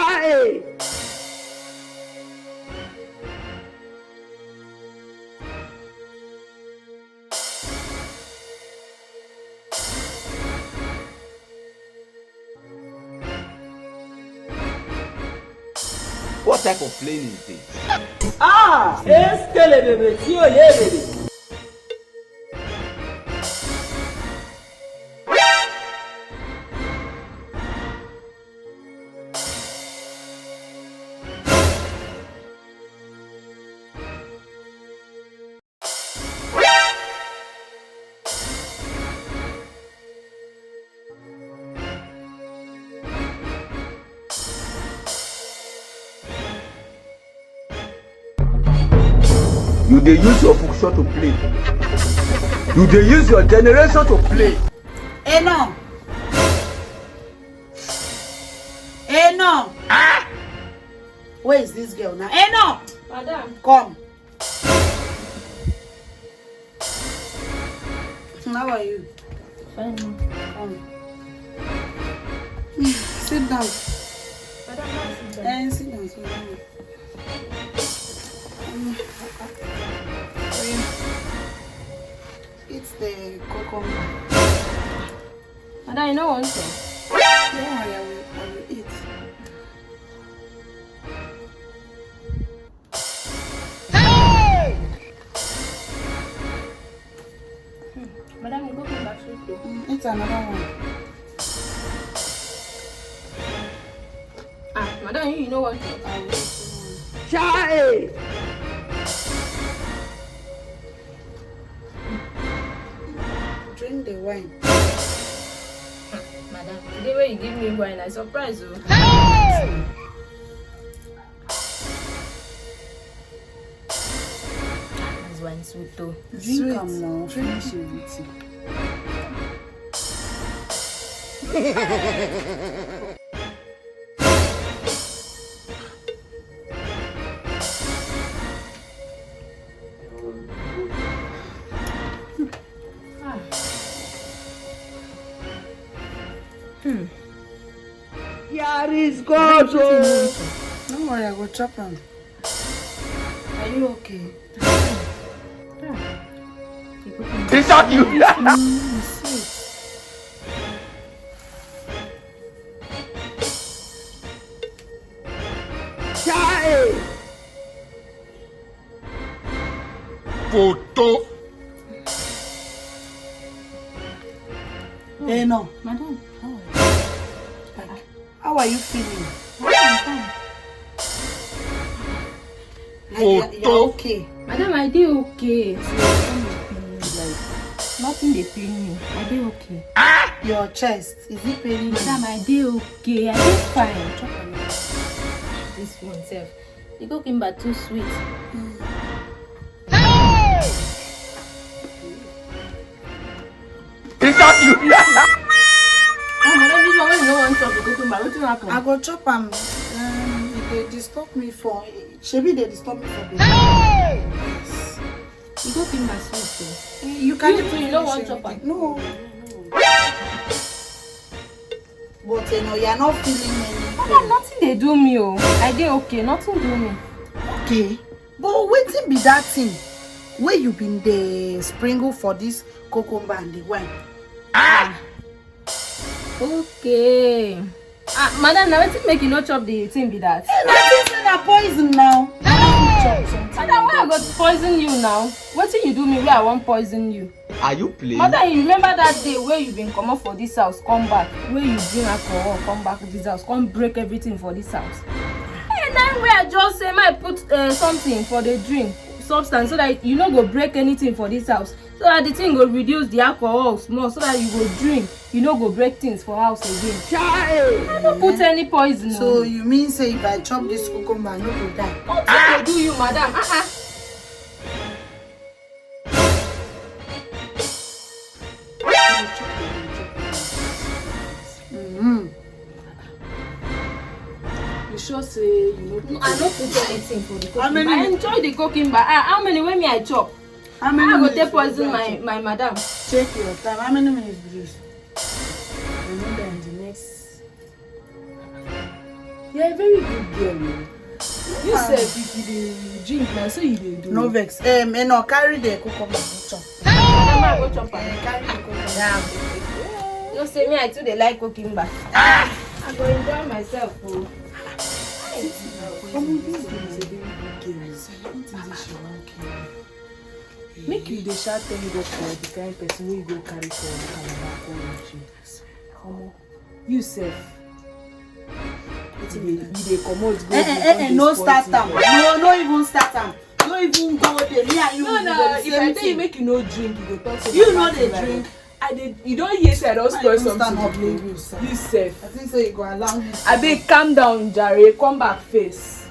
Chai! What type of plane is this? Ah! Est-ce que les bébés, si on est bébé? You dey use your function to play. You dey use your generation to play. Eh non. Eh non. Ah! Where is this girl now? Eh non. Madam. Come. How are you? Fine. Come. Sit down. Madam, now sit down. Sit down. Sit down. It's the cucumber. Madam, you know one thing? Don't worry, I will eat. Madam, you go come back straight though. It's another one. Madam, you know one thing? I will eat one. Chai! Drink the wine. Madam, the day when you give me wine, I surprise you. This wine sweet too. Drink am now. Finish everything. Here is God! Oh. Don't worry, I will chop am. Are you okay? It's not you. Sweet. Chai! Photo. Eh no. Madam, How are you feeling? You're okay. Madam, I did okay. Nothing they pain me. I did okay. Your chest, is it paining you? Madam, I did okay. I did fine. Chop on this one self. The cucumber too sweet. It's not you. Madam, this one when you don't want to chop the cucumber, what will happen? I go chop am. They disturb me for. Shebi they disturb me for the. Yes. The cucumber sweet too. You can You too, you don't want chop am? No. But you're not feeling anything. Madam, nothing they do me. Oh, I did okay. Nothing do me. Okay. But wetin be that thing where you been the sprinkle for this cucumber and the wine? Okay. Madam, now wetin make you not chop the thing be that? Nothing say na poison now. Madam, why I go poison you now? Wetin you do me where I want poison you? Are you playing? Madam, you remember that day where you been come up for this house, come back, where you bring alcohol, come back to this house, come break everything for this house. And then where I just say, I put something for the drink, substance, so that you no go break anything for this house, so that the thing go reduce the alcohol more, so that you go drink, you no go break things for house again. Chai! I don't put any poison. So you mean say if I chop this cucumber, I no go die? What do you, madam? You sure say you know? I don't put anything for the cooking. I enjoy the cooking, but how many when me I chop? How many I go minutes take will you poison chop? my madam. Check your time. How many minutes be this? I know that in the next You're a very good girl. You said if you dey drink now, so you dey do. No vex. No, carry the cucumber. Chop. Mama go chop am. Carry the cucumber. Yeah. No say me I too dey like cooking back. I go enjoy myself. Oh. Make you dey shout thank God for the kind person wey you go carry for Calabar go with you. You sef. You dey comot go. No start am. No even start am. No even go there. Me and you. No, if I tell you make you no drink, you go talk say you know they drink. You don't hear say I don spoil Stand something. up, you sef. You sef. I think so you go allow me. Abeg calm down, Jare. Come back face.